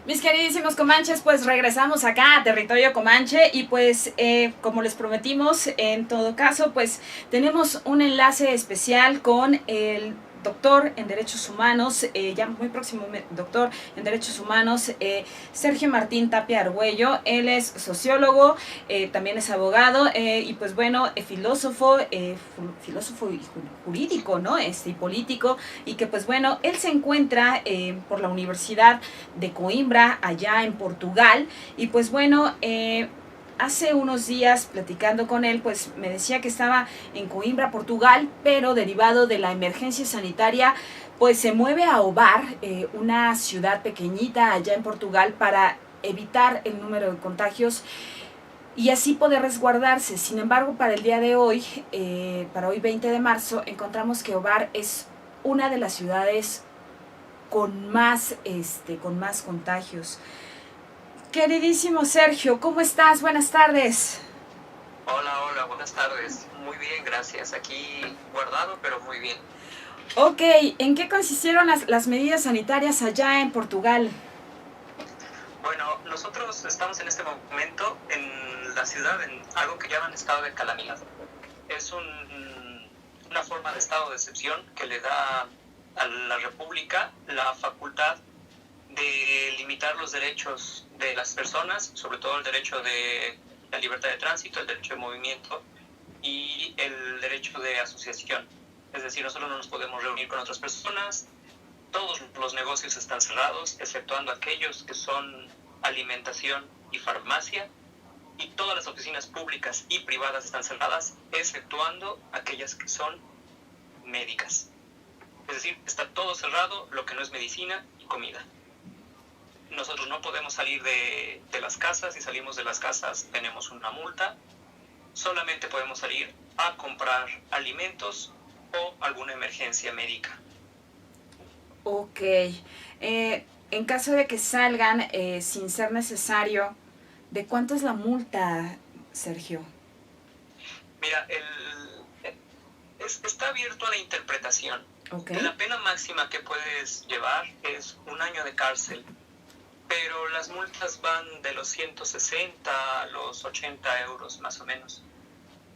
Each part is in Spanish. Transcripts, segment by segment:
Mis queridísimos comanches, pues regresamos acá a territorio comanche y pues como les prometimos, en todo caso, pues tenemos un enlace especial con el doctor en Derechos Humanos, ya muy próximo doctor en Derechos Humanos, Sergio Martín Tapia Argüello. Él es sociólogo, también es abogado y pues bueno, filósofo y jurídico, ¿no? Y político, y que pues bueno, él se encuentra por la Universidad de Coimbra, allá en Portugal, y pues bueno, hace unos días platicando con él, pues me decía que estaba en Coimbra, Portugal, pero derivado de la emergencia sanitaria, pues se mueve a Ovar, una ciudad pequeñita allá en Portugal, para evitar el número de contagios y así poder resguardarse. Sin embargo, para el día de hoy, para hoy 20 de marzo, encontramos que Ovar es una de las ciudades con más contagios. Queridísimo Sergio, ¿cómo estás? Buenas tardes. Hola, buenas tardes. Muy bien, gracias. Aquí guardado, pero muy bien. Ok, ¿en qué consistieron las medidas sanitarias allá en Portugal? Bueno, nosotros estamos en este momento en la ciudad, en algo que llaman estado de calamidad. Es una forma de estado de excepción que le da a la República la facultad de limitar los derechos de las personas, sobre todo el derecho de la libertad de tránsito, el derecho de movimiento y el derecho de asociación. Es decir, nosotros no nos podemos reunir con otras personas, todos los negocios están cerrados, exceptuando aquellos que son alimentación y farmacia, y todas las oficinas públicas y privadas están cerradas, exceptuando aquellas que son médicas. Es decir, está todo cerrado, lo que no es medicina y comida. Nosotros no podemos salir de las casas, si salimos de las casas tenemos una multa, solamente podemos salir a comprar alimentos o alguna emergencia médica. Ok, en caso de que salgan sin ser necesario, ¿de cuánto es la multa, Sergio? Mira, está abierto a la interpretación. Okay. La pena máxima que puedes llevar es 1 año de cárcel, pero las multas van de los 160 a los 80 euros más o menos.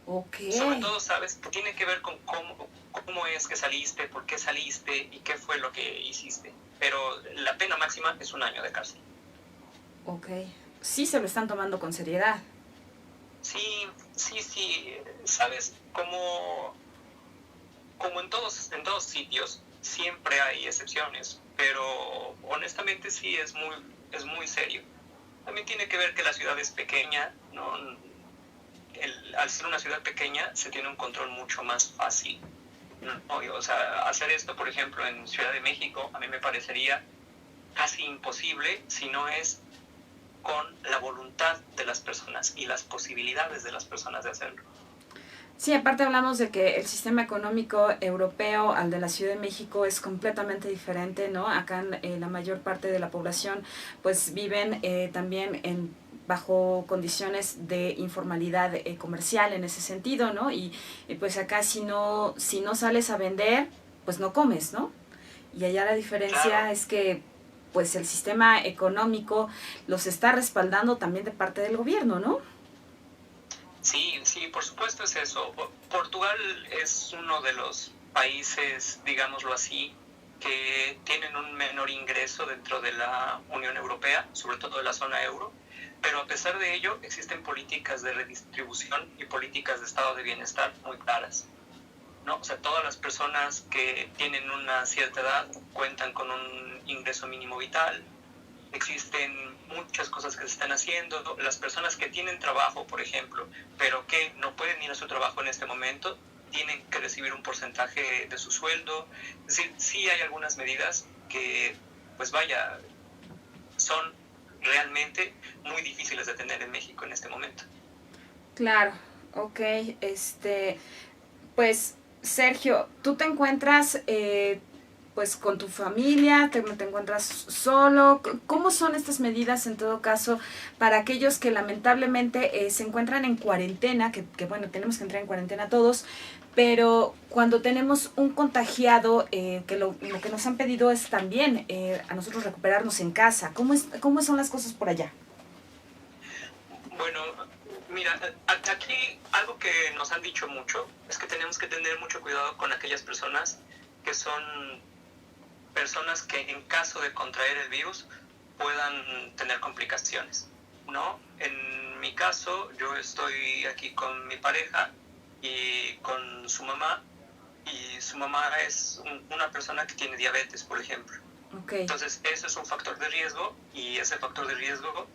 Okay. Sobre todo, sabes, tiene que ver con cómo es que saliste, por qué saliste y qué fue lo que hiciste. Pero la pena máxima es 1 año de cárcel. Ok, sí se lo están tomando con seriedad. Sí, sabes, como en todos sitios, siempre hay excepciones, pero honestamente sí es muy serio. También tiene que ver que la ciudad es pequeña, ¿no? Al ser una ciudad pequeña se tiene un control mucho más fácil, ¿no? O sea, hacer esto, por ejemplo, en Ciudad de México, a mí me parecería casi imposible si no es con la voluntad de las personas y las posibilidades de las personas de hacerlo. Sí, aparte hablamos de que el sistema económico europeo al de la Ciudad de México es completamente diferente, ¿no? Acá la mayor parte de la población pues viven también bajo condiciones de informalidad comercial en ese sentido, ¿no? Y pues acá si no sales a vender, pues no comes, ¿no? Y allá la diferencia Claro. es que pues el sistema económico los está respaldando también de parte del gobierno, ¿no? Sí, por supuesto es eso. Portugal es uno de los países, digámoslo así, que tienen un menor ingreso dentro de la Unión Europea, sobre todo de la zona euro, pero a pesar de ello existen políticas de redistribución y políticas de estado de bienestar muy claras, ¿no? O sea, todas las personas que tienen una cierta edad cuentan con un ingreso mínimo vital. Existen muchas cosas que se están haciendo. Las personas que tienen trabajo, por ejemplo, pero que no pueden ir a su trabajo en este momento, tienen que recibir un porcentaje de su sueldo. Es decir, sí hay algunas medidas que, pues vaya, son realmente muy difíciles de tener en México en este momento. Claro, ok, pues Sergio, tú te encuentras pues con tu familia, te encuentras solo. ¿Cómo son estas medidas en todo caso para aquellos que lamentablemente se encuentran en cuarentena, que bueno, tenemos que entrar en cuarentena todos, pero cuando tenemos un contagiado, que lo que nos han pedido es también a nosotros recuperarnos en casa? ¿Cómo son las cosas por allá? Bueno, mira, aquí algo que nos han dicho mucho es que tenemos que tener mucho cuidado con aquellas personas que son personas que en caso de contraer el virus puedan tener complicaciones, ¿no? En mi caso, yo estoy aquí con mi pareja y con su mamá, y su mamá es una persona que tiene diabetes, por ejemplo. Okay. Entonces, eso es un factor de riesgo, y ese factor de riesgo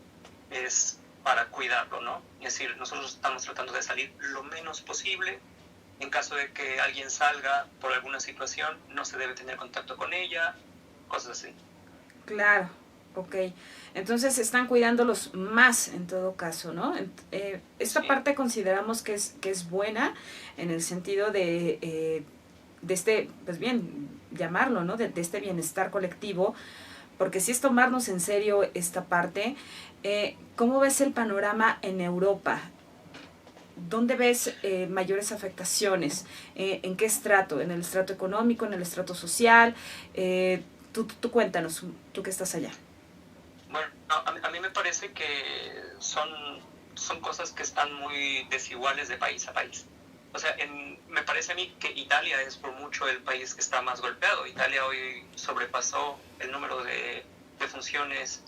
es para cuidarlo, ¿no? Es decir, nosotros estamos tratando de salir lo menos posible. En caso de que alguien salga por alguna situación, no se debe tener contacto con ella, cosas así. Claro, ok. Entonces se están cuidándolos más en todo caso, ¿no? Esta Sí. parte consideramos que es buena en el sentido de este, pues bien, llamarlo, ¿no? De este bienestar colectivo, porque si es tomarnos en serio esta parte. ¿Cómo ves el panorama en Europa? ¿Dónde ves mayores afectaciones? ¿En qué estrato? ¿En el estrato económico? ¿En el estrato social? Tú cuéntanos, tú que estás allá. Bueno, a mí me parece que son cosas que están muy desiguales de país a país. O sea, me parece a mí que Italia es por mucho el país que está más golpeado. Italia hoy sobrepasó el número de funciones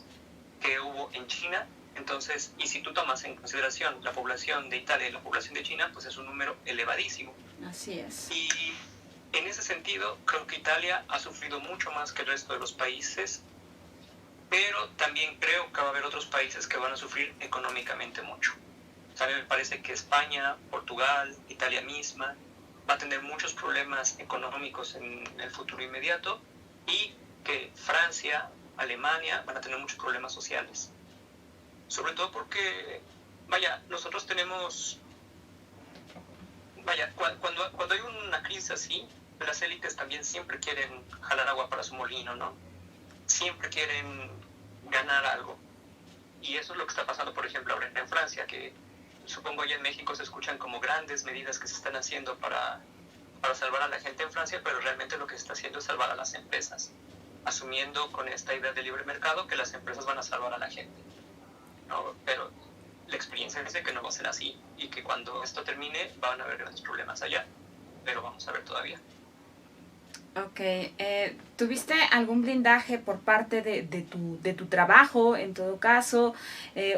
que hubo en China. Entonces, y si tú tomas en consideración la población de Italia y la población de China, pues es un número elevadísimo. Así es. Y en ese sentido, creo que Italia ha sufrido mucho más que el resto de los países, pero también creo que va a haber otros países que van a sufrir económicamente mucho. O sea, a mí me parece que España, Portugal, Italia misma, va a tener muchos problemas económicos en el futuro inmediato, y que Francia, Alemania van a tener muchos problemas sociales. Sobre todo porque, vaya, nosotros tenemos, vaya, cuando hay una crisis así, las élites también siempre quieren jalar agua para su molino, ¿no? Siempre quieren ganar algo. Y eso es lo que está pasando, por ejemplo, ahora en Francia, que supongo ya en México se escuchan como grandes medidas que se están haciendo para salvar a la gente en Francia, pero realmente lo que se está haciendo es salvar a las empresas, asumiendo con esta idea de libre mercado que las empresas van a salvar a la gente, ¿no? Pero la experiencia dice que no va a ser así, y que cuando esto termine van a haber grandes problemas allá, pero vamos a ver todavía. Ok, ¿tuviste algún blindaje por parte de tu trabajo, en todo caso,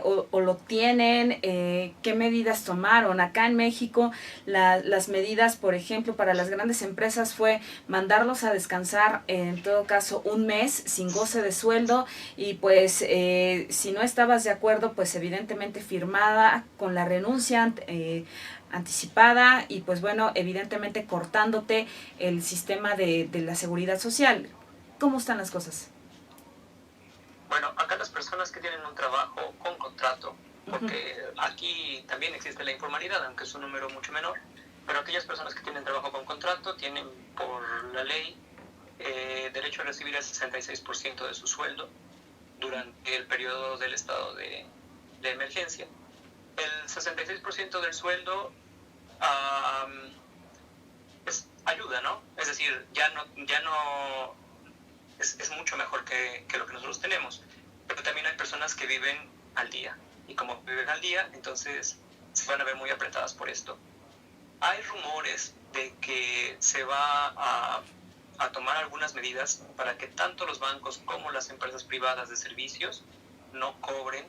o lo tienen? ¿Qué medidas tomaron? Acá en México, las medidas, por ejemplo, para las grandes empresas fue mandarlos a descansar, en todo caso, un mes sin goce de sueldo, y pues si no estabas de acuerdo, pues evidentemente firmada con la renuncia anticipada, y pues bueno, evidentemente cortándote el sistema de la seguridad social. ¿Cómo están las cosas? Bueno, acá las personas que tienen un trabajo con contrato, porque aquí también existe la informalidad, aunque es un número mucho menor, pero aquellas personas que tienen trabajo con contrato tienen por la ley derecho a recibir el 66% de su sueldo durante el periodo del estado de emergencia. El 66% del sueldo pues ayuda, ¿no? Es decir, ya no es mucho mejor que lo que nosotros tenemos. Pero también hay personas que viven al día. Y como viven al día, entonces se van a ver muy apretadas por esto. Hay rumores de que se va a tomar algunas medidas para que tanto los bancos como las empresas privadas de servicios no cobren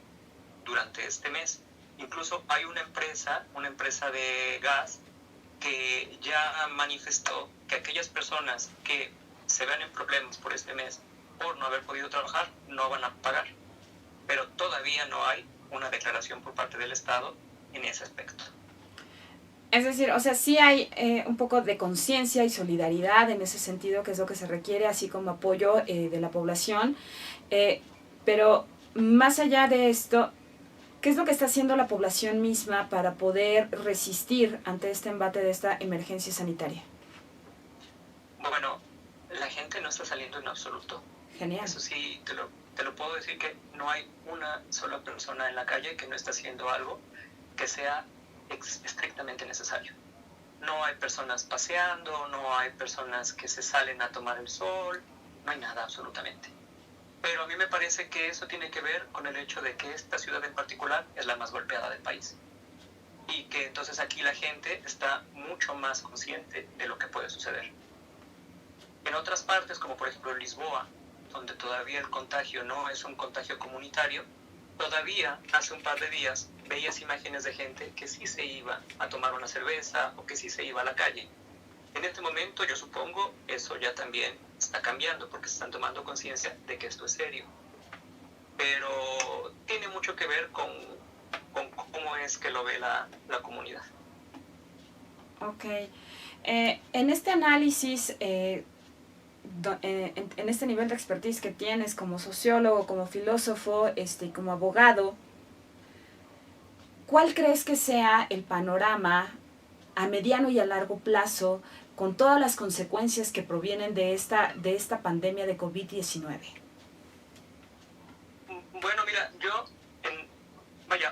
durante este mes. Incluso hay una empresa de gas, que ya manifestó que aquellas personas que se vean en problemas por este mes por no haber podido trabajar no van a pagar. Pero todavía no hay una declaración por parte del Estado en ese aspecto. Es decir, o sea, sí hay un poco de conciencia y solidaridad en ese sentido, que es lo que se requiere, así como apoyo de la población. Pero más allá de esto, ¿qué es lo que está haciendo la población misma para poder resistir ante este embate de esta emergencia sanitaria? Bueno, la gente no está saliendo en absoluto. Genial. Eso sí, te lo puedo decir, que no hay una sola persona en la calle que no está haciendo algo que sea estrictamente necesario. No hay personas paseando, no hay personas que se salen a tomar el sol, no hay nada absolutamente. Pero a mí me parece que eso tiene que ver con el hecho de que esta ciudad en particular es la más golpeada del país. Y que entonces aquí la gente está mucho más consciente de lo que puede suceder. En otras partes, como por ejemplo Lisboa, donde todavía el contagio no es un contagio comunitario, todavía hace un par de días veías imágenes de gente que sí se iba a tomar una cerveza o que sí se iba a la calle. En este momento, yo supongo, eso ya también está cambiando porque se están tomando conciencia de que esto es serio. Pero tiene mucho que ver con cómo es que lo ve la comunidad. Ok. En este análisis, en este nivel de expertise que tienes como sociólogo, como filósofo, como abogado, ¿cuál crees que sea el panorama a mediano y a largo plazo con todas las consecuencias que provienen de esta pandemia de COVID-19? Bueno, mira,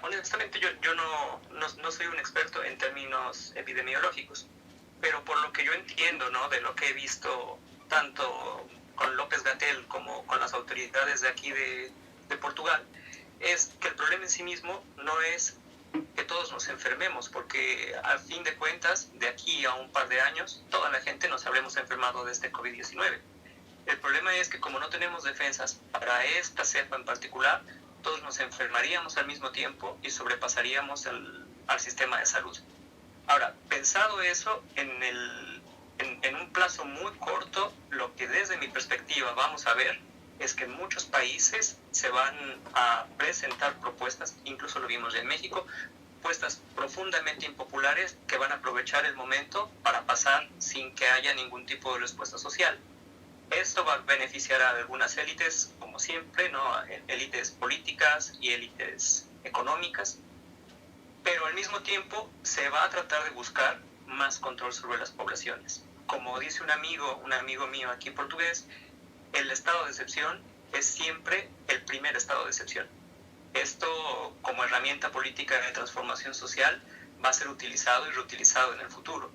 honestamente yo no soy un experto en términos epidemiológicos, pero por lo que yo entiendo, ¿no?, de lo que he visto tanto con López Gatell como con las autoridades de aquí de Portugal, es que el problema en sí mismo no es que todos nos enfermemos, porque a fin de cuentas, de aquí a un par de años, toda la gente nos habremos enfermado de este COVID-19. El problema es que como no tenemos defensas para esta cepa en particular, todos nos enfermaríamos al mismo tiempo y sobrepasaríamos al sistema de salud. Ahora, pensado eso, en un plazo muy corto, lo que desde mi perspectiva vamos a ver es que en muchos países se van a presentar propuestas, incluso lo vimos en México, propuestas profundamente impopulares que van a aprovechar el momento para pasar sin que haya ningún tipo de respuesta social. Esto va a beneficiar a algunas élites, como siempre, ¿no?, élites políticas y élites económicas, pero al mismo tiempo se va a tratar de buscar más control sobre las poblaciones. Como dice un amigo mío aquí portugués, el estado de excepción es siempre el primer estado de excepción. Esto, como herramienta política de transformación social, va a ser utilizado y reutilizado en el futuro.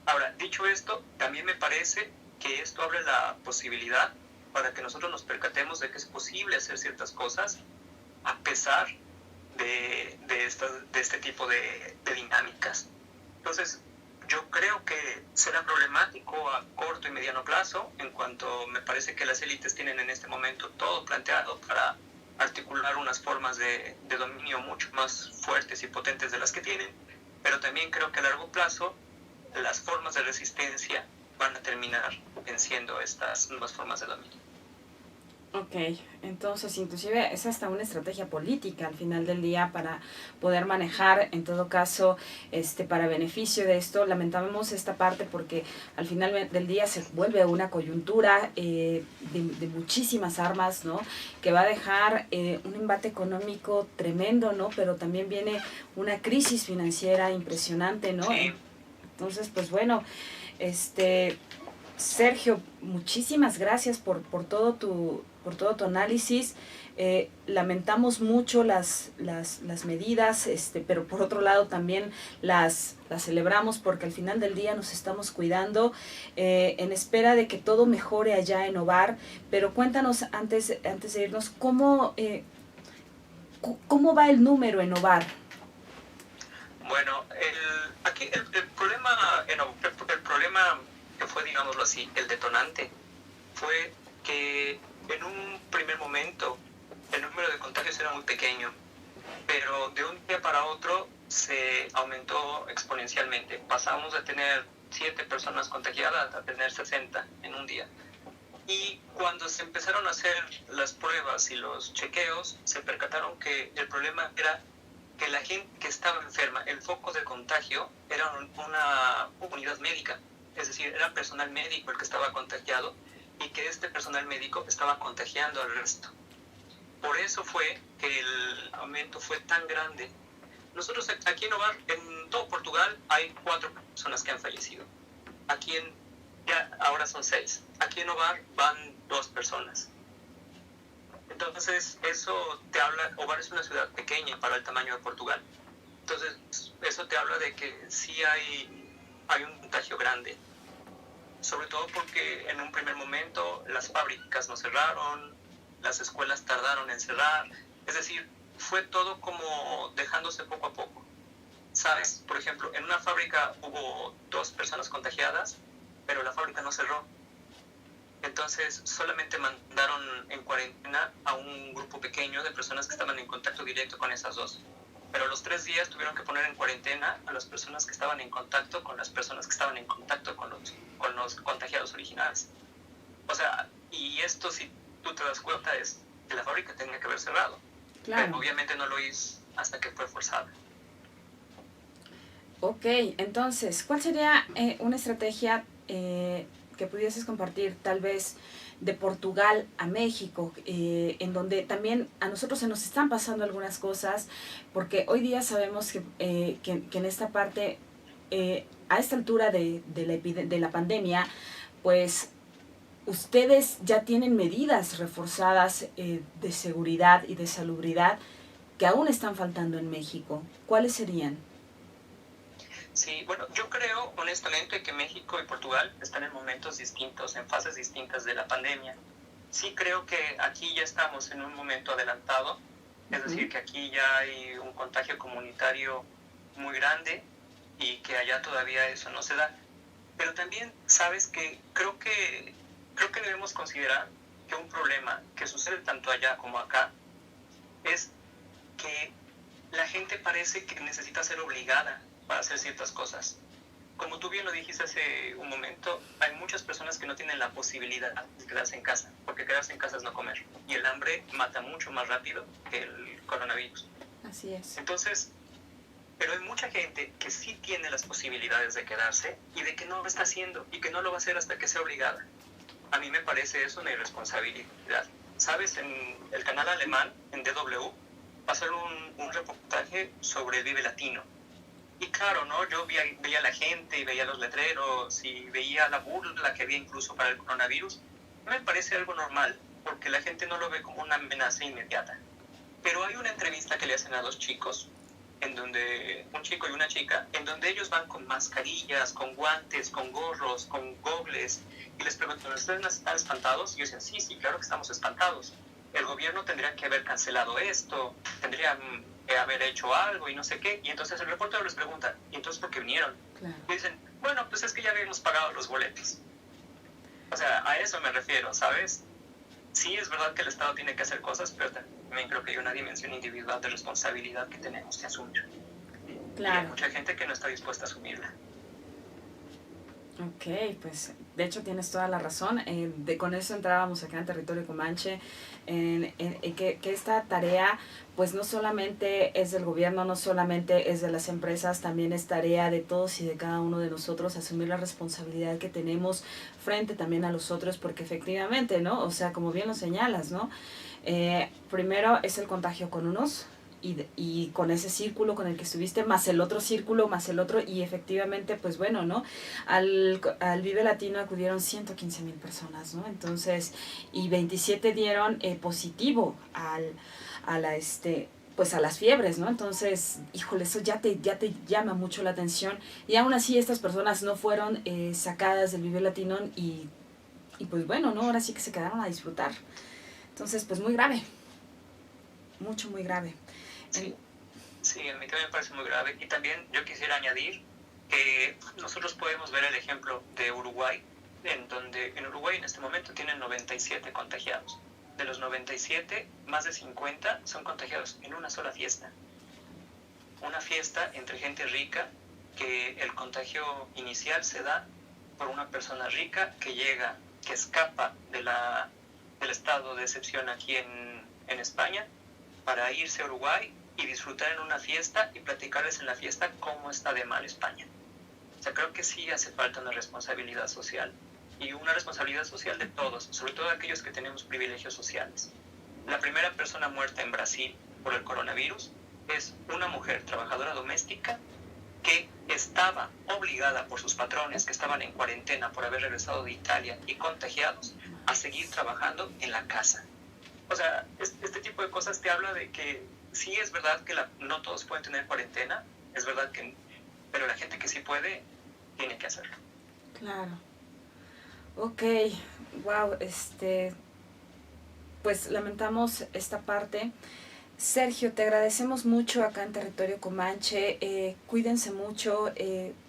Ahora, dicho esto, también me parece que esto abre la posibilidad para que nosotros nos percatemos de que es posible hacer ciertas cosas a pesar de este tipo de dinámicas. Entonces, yo creo que será problemático a corto y mediano plazo, en cuanto me parece que las élites tienen en este momento todo planteado para articular unas formas de dominio mucho más fuertes y potentes de las que tienen, pero también creo que a largo plazo las formas de resistencia van a terminar venciendo estas nuevas formas de dominio. Ok, entonces inclusive es hasta una estrategia política al final del día para poder manejar, en todo caso, para beneficio de esto. Lamentamos esta parte porque al final del día se vuelve una coyuntura de muchísimas armas, ¿no?, que va a dejar un embate económico tremendo, ¿no?, pero también viene una crisis financiera impresionante, ¿no? Sí. Entonces, pues bueno, Sergio, muchísimas gracias por todo tu análisis. Lamentamos mucho las medidas, pero por otro lado también las celebramos porque al final del día nos estamos cuidando en espera de que todo mejore allá en Ovar. Pero cuéntanos antes de irnos, ¿cómo va el número en Ovar? Bueno, aquí el problema que fue, digámoslo así, el detonante, fue que en un primer momento el número de contagios era muy pequeño, pero de un día para otro se aumentó exponencialmente. Pasamos de tener 7 personas contagiadas a tener 60 en un día. Y cuando se empezaron a hacer las pruebas y los chequeos, se percataron que el problema era que la gente que estaba enferma, el foco de contagio era una unidad médica, es decir, era personal médico el que estaba contagiado y que este personal médico estaba contagiando al resto. Por eso fue que el aumento fue tan grande. Nosotros aquí en Ovar, en todo Portugal, hay 4 personas que han fallecido. Aquí en ya ahora son 6. Aquí en Ovar van 2 personas. Entonces, eso te habla, Ovar es una ciudad pequeña para el tamaño de Portugal. Entonces, eso te habla de que sí hay un contagio grande. Sobre todo porque en un primer momento las fábricas no cerraron, las escuelas tardaron en cerrar. Es decir, fue todo como dejándose poco a poco. ¿Sabes? Por ejemplo, en una fábrica hubo 2 personas contagiadas, pero la fábrica no cerró. Entonces solamente mandaron en cuarentena a un grupo pequeño de personas que estaban en contacto directo con esas 2. Pero a los 3 días tuvieron que poner en cuarentena a las personas que estaban en contacto con las personas que estaban en contacto con los contagiados originales. O sea, y esto, si tú te das cuenta, es que la fábrica tenía que haber cerrado. Claro. Pero obviamente no lo hizo hasta que fue forzada. Ok, entonces, ¿cuál sería una estrategia que pudieses compartir tal vez de Portugal a México, en donde también a nosotros se nos están pasando algunas cosas, porque hoy día sabemos que en esta parte, a esta altura de la pandemia, pues ustedes ya tienen medidas reforzadas de seguridad y de salubridad que aún están faltando en México. ¿Cuáles serían? Sí, bueno, yo creo honestamente que México y Portugal están en momentos distintos, en fases distintas de la pandemia. Sí creo que aquí ya estamos en un momento adelantado, es decir, que aquí ya hay un contagio comunitario muy grande y que allá todavía eso no se da. Pero también sabes que creo que debemos considerar que un problema que sucede tanto allá como acá es que la gente parece que necesita ser obligada para hacer ciertas cosas. Como tú bien lo dijiste hace un momento, hay muchas personas que no tienen la posibilidad de quedarse en casa, porque quedarse en casa es no comer. Y el hambre mata mucho más rápido que el coronavirus. Así es. Entonces, pero hay mucha gente que sí tiene las posibilidades de quedarse y de que no lo está haciendo y que no lo va a hacer hasta que sea obligada. A mí me parece eso una irresponsabilidad. ¿Sabes? En el canal alemán, en DW, pasaron un reportaje sobre el Vive Latino. Y claro, ¿no? Yo veía a la gente y veía los letreros y veía la burla que había incluso para el coronavirus. Me parece algo normal, porque la gente no lo ve como una amenaza inmediata. Pero hay una entrevista que le hacen a 2 chicos, en donde un chico y una chica, en donde ellos van con mascarillas, con guantes, con gorros, con gogles, y les preguntan, ¿ustedes están espantados? Y ellos dicen, sí, claro que estamos espantados. El gobierno tendría que haber cancelado esto, tendría haber hecho algo y no sé qué. Y entonces el reportero les pregunta, ¿y entonces por qué vinieron? Claro. Y dicen, bueno, pues es que ya habíamos pagado los boletos. O sea, a eso me refiero, ¿sabes? Sí, es verdad que el Estado tiene que hacer cosas, pero también creo que hay una dimensión individual de responsabilidad que tenemos que asumir. Claro. Y hay mucha gente que no está dispuesta a asumirla. Ok, pues de hecho tienes toda la razón. Con eso entrábamos acá en territorio comanche, que esta tarea pues no solamente es del gobierno, no solamente es de las empresas, también es tarea de todos y de cada uno de nosotros asumir la responsabilidad que tenemos frente también a los otros, porque efectivamente, ¿no? O sea, como bien lo señalas, ¿no? Primero es el contagio con unos, y con ese círculo con el que estuviste, más el otro círculo, más el otro, y efectivamente, pues bueno, ¿no? Al Vive Latino acudieron 115,000 personas, ¿no? Entonces, y 27 dieron positivo pues a las fiebres, ¿no? Entonces, híjole, eso ya te llama mucho la atención, y aún así estas personas no fueron sacadas del Vive Latino y pues bueno, ¿no? Ahora sí que se quedaron a disfrutar. Entonces, pues muy grave, muy grave. Sí, a mí también me parece muy grave. Y también yo quisiera añadir que nosotros podemos ver el ejemplo de Uruguay, en donde en Uruguay en este momento tienen 97 contagiados. De los 97, más de 50 son contagiados en una sola fiesta. Una fiesta entre gente rica, que el contagio inicial se da por una persona rica que llega, que escapa del estado de excepción aquí en España, para irse a Uruguay y disfrutar en una fiesta y platicarles en la fiesta cómo está de mal España. O sea, creo que sí hace falta una responsabilidad social, y una responsabilidad social de todos, sobre todo aquellos que tenemos privilegios sociales. La primera persona muerta en Brasil por el coronavirus es una mujer trabajadora doméstica que estaba obligada por sus patrones, que estaban en cuarentena por haber regresado de Italia y contagiados, a seguir trabajando en la casa. O sea, este tipo de cosas te habla de que sí es verdad que no todos pueden tener cuarentena, es verdad que, pero la gente que sí puede, tiene que hacerlo. Claro. Ok, wow, pues lamentamos esta parte. Sergio, te agradecemos mucho acá en Territorio Comanche. Cuídense mucho,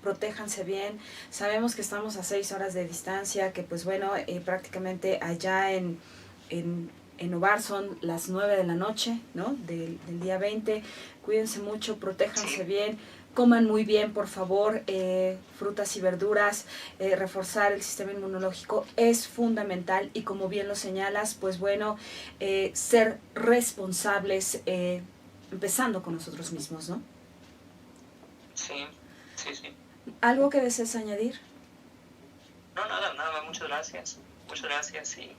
protéjanse bien. Sabemos que estamos a 6 horas de distancia, que pues bueno, prácticamente allá en Ovar son las 9 de la noche, ¿no? Del día 20. Cuídense mucho, protéjanse bien. Coman muy bien, por favor, frutas y verduras, reforzar el sistema inmunológico es fundamental y como bien lo señalas, pues bueno, ser responsables, empezando con nosotros mismos, ¿no? Sí, sí, sí. ¿Algo que desees añadir? No, nada, muchas gracias y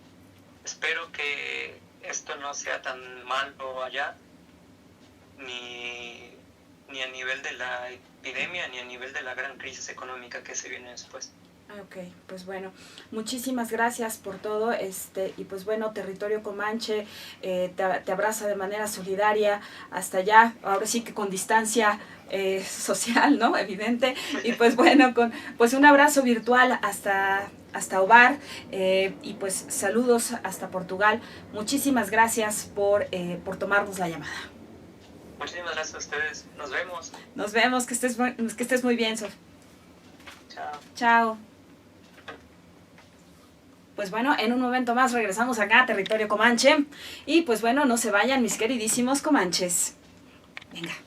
espero que esto no sea tan malo allá, ni a nivel de la epidemia, ni a nivel de la gran crisis económica que se viene después. Ok, pues bueno, muchísimas gracias por todo, y pues bueno, Territorio Comanche te abraza de manera solidaria hasta allá, ahora sí que con distancia social, ¿no? Evidente, y pues bueno, pues un abrazo virtual hasta Ovar, y pues saludos hasta Portugal. Muchísimas gracias por tomarnos la llamada. Muchísimas gracias a ustedes, nos vemos. Nos vemos, que estés muy bien, Sof. Chao. Chao. Pues bueno, en un momento más regresamos acá a Territorio Comanche. Y pues bueno, no se vayan mis queridísimos comanches. Venga.